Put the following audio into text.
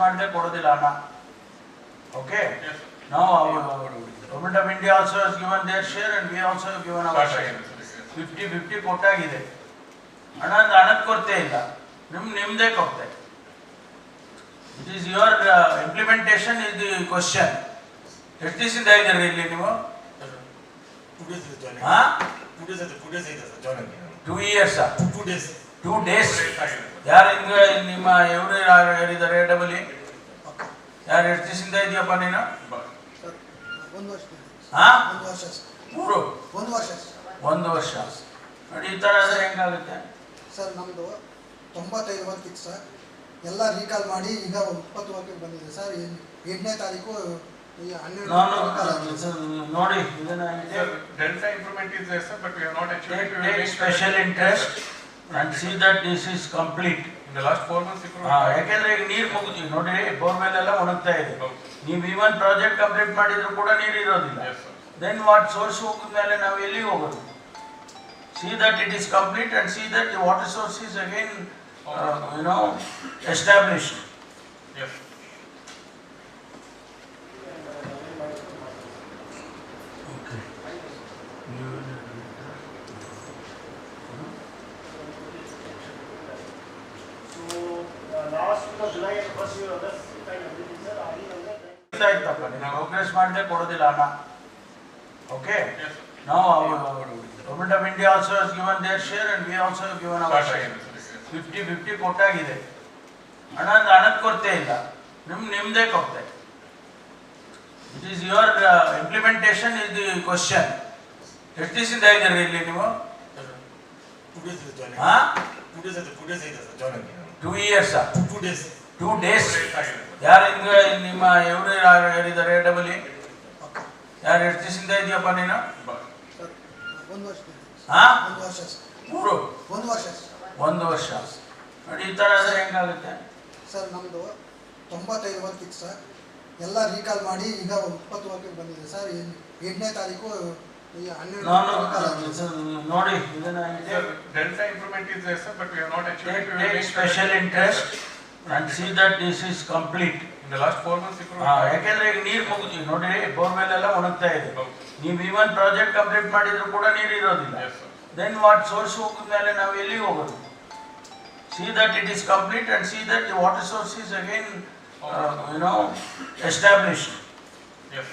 ಮಾಡದೆ ಕೊಡೋದಿಲ್ಲ ಹಣ. ಓಕೆ, ನಾವು government of India also has given their share and we also have given our share. 50-50 ಕೊಟ್ಟಾಗಿದೆ. ಹಣದ ಕೊರತೆ ಇಲ್ಲ, ನಿಮ್ದೇ ಕೊರತೆ. It is your implementation is the question. ಎಷ್ಟು ದಿವಸದಿಂದ ಇದ್ದೀರಿ ಇಲ್ಲಿ ನೀವು? 2 years. 2 days. ಯಾರು ನಿಮ್ಮ ಇವರು ಹೇಳಿದ್ದಾರೆ ಡಬಲಿ? ಯಾರು ಎಷ್ಟು ದಿವಸದಿಂದ ಇದೆಯಪ್ಪ ನೀನು? 1 ವರ್ಷ. ನೋಡಿ, ಈ ಥರ ಆದರೆ ಹೆಂಗಾಗುತ್ತೆ ಸರ್? ನಮ್ಮದು 95 ವರ್ಕ್ ಇತ್ತು ಸರ್, ಎಲ್ಲ ರೀಕಾಲ್ ಮಾಡಿ ಈಗ 20 ವರ್ಕಿಗೆ ಬಂದಿದೆ ಸರ್. 8ನೇ ತಾರೀಕು ನೋಡಿ, Delta improvement is there, sir, but we have not actually take special interest and see that this is complete. In the last 4 months improvement. ಯಾಕೆಂದ್ರೆ ಈಗ ನೀರು ಮುಗಿದ್ವಿ ನೋಡಿ, ಬೋರ್ವೆಲ್ ಎಲ್ಲ ಒಣಗ್ತಾ ಇದೆ. ನೀವು ಇವನ್ ಪ್ರಾಜೆಕ್ಟ್ ಕಂಪ್ಲೀಟ್ ಮಾಡಿದ್ರು ಕೂಡ ನೀರು ಇರೋದಿಲ್ಲ. ದೆನ್ ವಾಟ್ ಸೋರ್ಸ್ ಹೋಗಿದ ಮೇಲೆ ನಾವು ಎಲ್ಲಿಗೆ ಹೋಗೋದು? See that it is complete and see that the water source is again established. Yes. Okay. So last July and first year August time everything sir, ಆಯ್ತಪ್ಪ, ನೀವು ಪ್ರೋಗ್ರೆಸ್ ಮಾಡದೆ ಕೊಡೋದಿಲ್ಲ ಹಣ. ಓಕೆ, ನಾವು government of India also has given their share and we also have given our share. 50-50 ಕೊಟ್ಟಾಗಿದೆ. ಹಣದ ಕೊರತೆ ಇಲ್ಲ, ನಿಮ್ದೇ ಕೊರತೆ. It is your implementation is the question. ಎಷ್ಟು ದಿವಸದಿಂದ ಇದ್ದೀರಿ ಇಲ್ಲಿ ನೀವು? 2 years. 2 days. ಯಾರು ನಿಮ್ಮ ಇವರು ಹೇಳಿದ್ದಾರೆ ಡಬಲಿ? ಯಾರು ಎಷ್ಟು ದಿವಸದಿಂದ ಇದೆಯಪ್ಪ ನೀನು? 1 ವರ್ಷ. 1 ವರ್ಷ. ನೋಡಿ, ಈ ಥರ ಆದರೆ ಹೆಂಗಾಗುತ್ತೆ ಸರ್? ನಮ್ಮದು 95 ವರ್ಕ್ ಇತ್ತು ಸರ್, ಎಲ್ಲ ರೀಕಾಲ್ ಮಾಡಿ ಈಗ 20 ವರ್ಕಿಗೆ ಬಂದಿದೆ ಸರ್. 8ನೇ ತಾರೀಕು ನೋಡಿ, Delta improvement is there, sir, but we have not actually take special interest and see that this is complete. In the last 4 months improvement. ಯಾಕೆಂದ್ರೆ ಈಗ ನೀರು ಮುಗಿದ್ವಿ ನೋಡಿ, ಬೋರ್ವೆಲ್ ಎಲ್ಲ ಒಣಗ್ತಾ ಇದೆ. ನೀವು ಇವನ್ ಪ್ರಾಜೆಕ್ಟ್ ಕಂಪ್ಲೀಟ್ ಮಾಡಿದ್ರು ಕೂಡ ನೀರು ಇರೋದಿಲ್ಲ. ದೆನ್ ವಾಟ್ ಸೋರ್ಸ್ ಹೋಗಿದ ಮೇಲೆ ನಾವು ಎಲ್ಲಿಗೆ ಹೋಗೋದು? See that it is complete and see that the water source is again established. Yes.